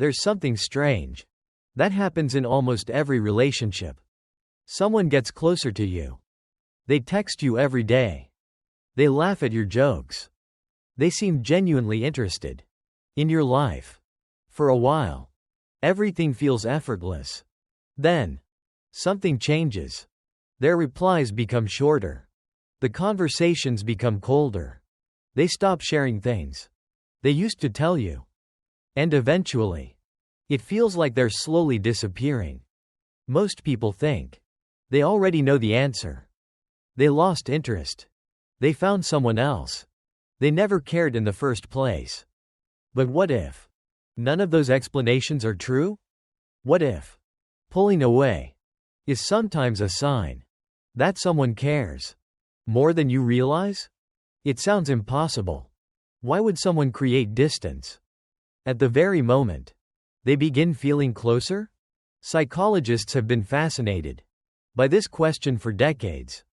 There's something strange that happens in almost every relationship. Someone gets closer to you. They text you every day. They laugh at your jokes. They seem genuinely interested in your life. For a while, everything feels effortless. Then, something changes. Their replies become shorter. The conversations become colder. They stop sharing things they used to tell you. And eventually, it feels like they're slowly disappearing. Most people think they already know the answer. They lost interest. They found someone else. They never cared in the first place. But what if none of those explanations are true? What if pulling away is sometimes a sign that someone cares more than you realize? It sounds impossible. Why would someone create distance at the very moment they begin feeling closer? Psychologists have been fascinated by this question for decades.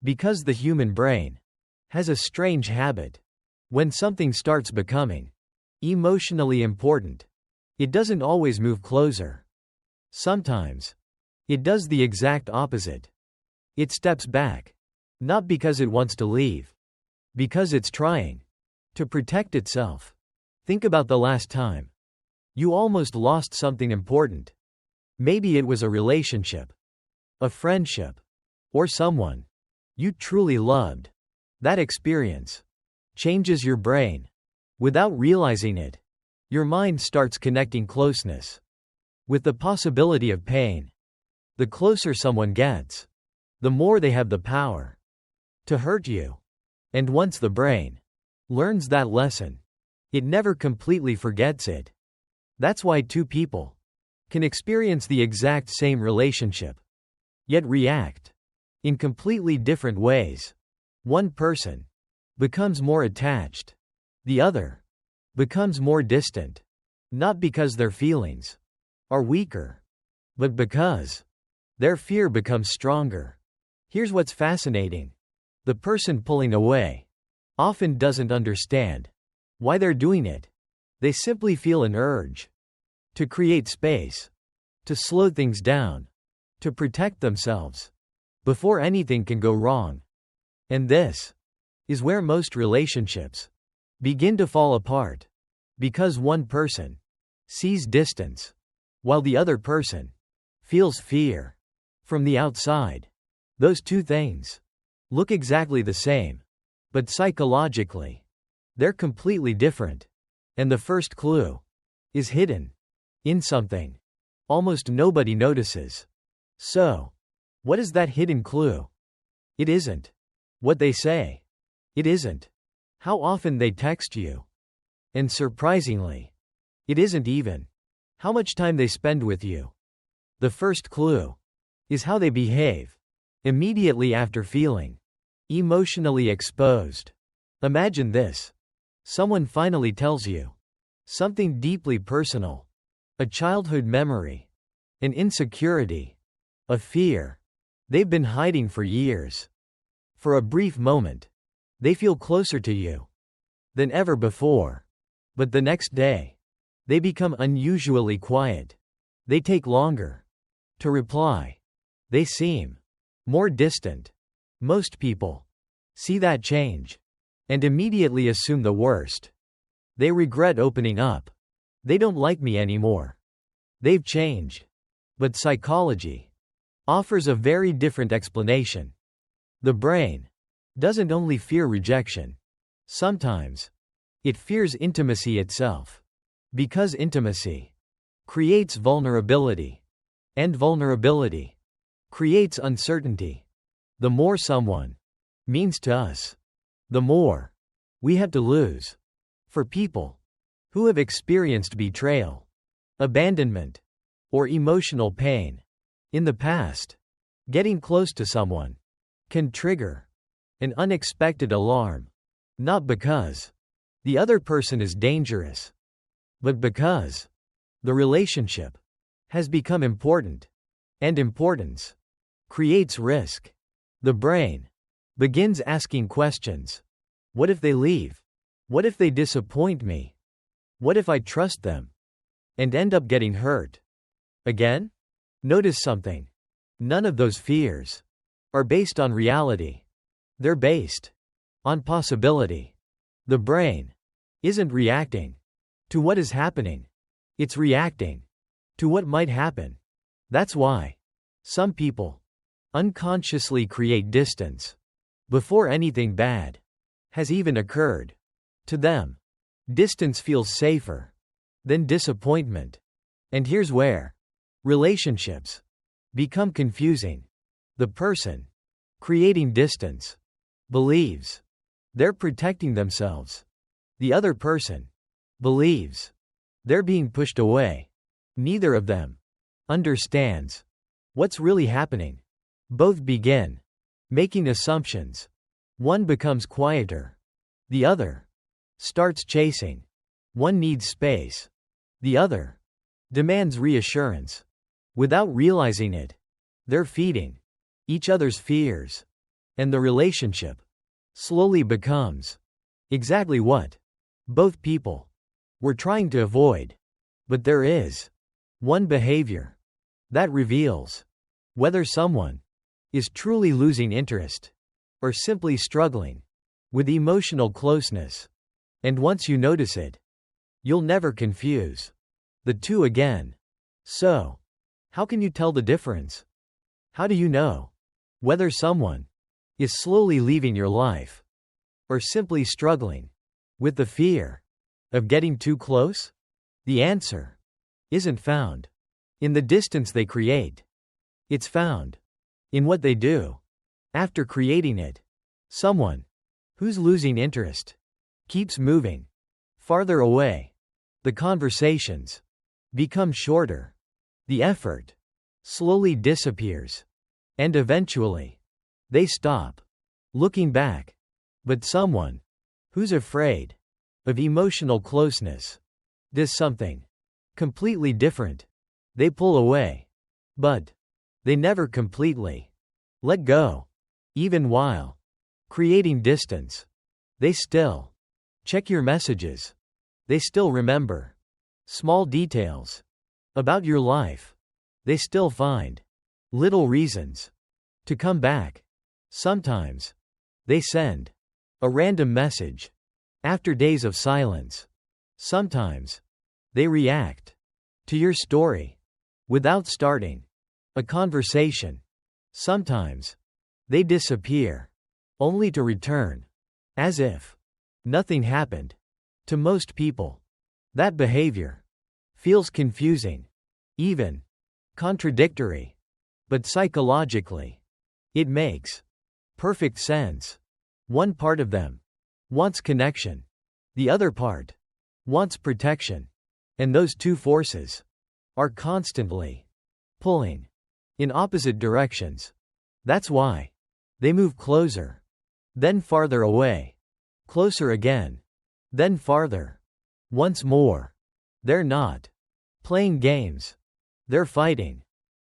Because the human brain has a strange habit. When something starts becoming emotionally important, it doesn't always move closer. Sometimes, it does the exact opposite. It steps back. Not because it wants to leave. Because it's trying to protect itself. Think about the last time you almost lost something important. Maybe it was a relationship, a friendship, or someone you truly loved. That experience changes your brain. Without realizing it, your mind starts connecting closeness with the possibility of pain. The closer someone gets, the more they have the power to hurt you. And once the brain learns that lesson, it never completely forgets it. That's why two people can experience the exact same relationship, yet react in completely different ways. One person becomes more attached. The other becomes more distant. Not because their feelings are weaker, but because their fear becomes stronger. Here's what's fascinating. The person pulling away often doesn't understand why they're doing it. They simply feel an urge to create space, to slow things down, to protect themselves before anything can go wrong. And this is where most relationships begin to fall apart. Because one person sees distance, while the other person feels fear. From the outside, those two things look exactly the same. But psychologically, they're completely different. And the first clue is hidden in something almost nobody notices. So, what is that hidden clue? It isn't what they say. It isn't how often they text you. And surprisingly, it isn't even how much time they spend with you. The first clue is how they behave immediately after feeling emotionally exposed. Imagine this. Someone finally tells you something deeply personal, a childhood memory, an insecurity, a fear they've been hiding for years. For a brief moment, they feel closer to you than ever before. But the next day, they become unusually quiet. They take longer to reply. They seem more distant. Most people see that change and immediately assume the worst. They regret opening up. They don't like me anymore. They've changed. But psychology offers a very different explanation. The brain doesn't only fear rejection. Sometimes it fears intimacy itself. Because intimacy creates vulnerability. And vulnerability creates uncertainty. The more someone means to us, the more we have to lose. For people who have experienced betrayal, abandonment, or emotional pain in the past, getting close to someone can trigger an unexpected alarm. Not because the other person is dangerous, but because the relationship has become important, and importance creates risk. The brain begins asking questions. What if they leave? What if they disappoint me? What if I trust them? and end up getting hurt. Again? Notice something. None of those fears are based on reality. They're based on possibility. The brain isn't reacting to what is happening. It's reacting to what might happen. That's why some people unconsciously create distance before anything bad has even occurred. To them, distance feels safer than disappointment. And here's where relationships become confusing. The person creating distance believes they're protecting themselves. The other person believes they're being pushed away. Neither of them understands what's really happening. Both begin making assumptions. One becomes quieter. The other starts chasing. One needs space. The other demands reassurance. Without realizing it, they're feeding each other's fears. And the relationship slowly becomes exactly what both people were trying to avoid. But there is one behavior that reveals whether someone is truly losing interest or simply struggling with emotional closeness. And once you notice it, you'll never confuse the two again. So, how can you tell the difference? How do you know whether someone is slowly leaving your life or simply struggling with the fear of getting too close? The answer isn't found in the distance they create. It's found in what they do after creating it. Someone who's losing interest keeps moving farther away. The conversations become shorter. The effort slowly disappears. And eventually, they stop looking back. But someone who's afraid of emotional closeness does something completely different. They pull away. But they never completely let go. Even while creating distance, they still check your messages. They still remember small details about your life. They still find little reasons to come back. Sometimes they send a random message after days of silence. Sometimes they react to your story without starting a conversation. Sometimes they disappear only to return as if nothing happened. To most people, that behavior feels confusing, even contradictory. But psychologically, it makes perfect sense. One part of them wants connection. The other part wants protection. And those two forces are constantly pulling in opposite directions. That's why they move closer, then farther away, closer again, then farther. Once more, they're not playing games. They're fighting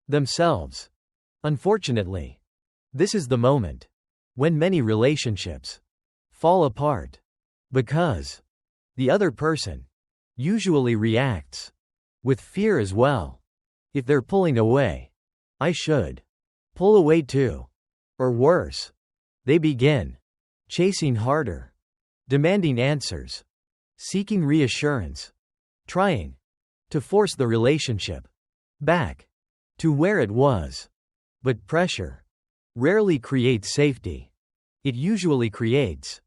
themselves. Unfortunately, this is the moment when many relationships fall apart because the other person usually reacts with fear as well. If they're pulling away, I should pull away too. Or worse, they begin chasing harder, demanding answers, seeking reassurance, trying to force the relationship back to where it was. But pressure rarely creates safety. It usually creates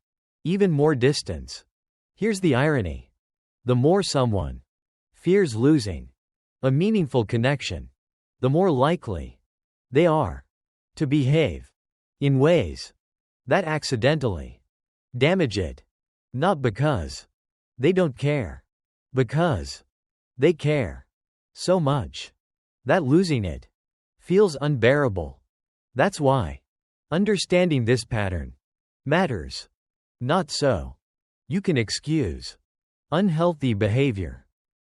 even more distance. Here's the irony. The more someone fears losing a meaningful connection, the more likely they are to behave in ways that accidentally damage it. Not because they don't care, because they care so much that losing it feels unbearable. That's why understanding this pattern matters. Not so you can excuse unhealthy behavior.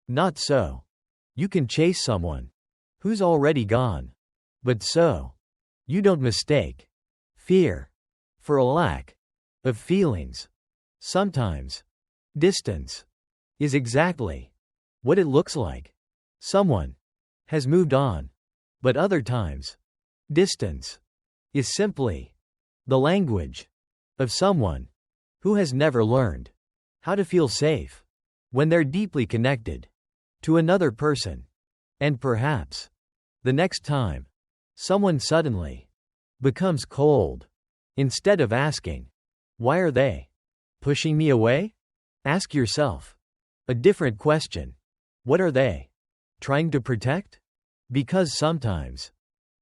Not so you can chase someone who's already gone. But so you don't mistake fear for a lack of feelings. Sometimes distance is exactly what it looks like. Someone has moved on, but other times, distance is simply the language of someone who has never learned how to feel safe when they're deeply connected to another person. And perhaps the next time someone suddenly becomes cold, instead of asking, "Why are they pushing me away?" ask yourself a different question. What are they trying to protect? Because sometimes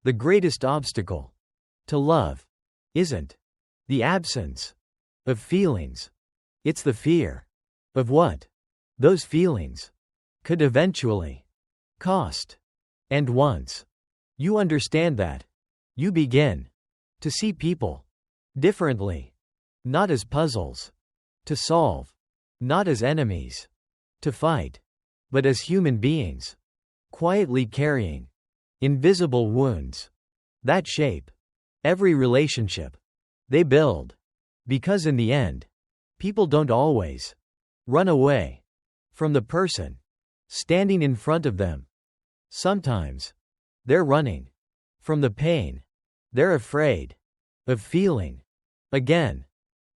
the greatest obstacle to love isn't the absence of feelings, it's the fear of what those feelings could eventually cost. And once you understand that, you begin to see people differently, not as puzzles to solve, not as enemies to fight, but as human beings, quietly carrying invisible wounds that shape every relationship they build. Because in the end, people don't always run away from the person standing in front of them. Sometimes they're running from the pain they're afraid of feeling again.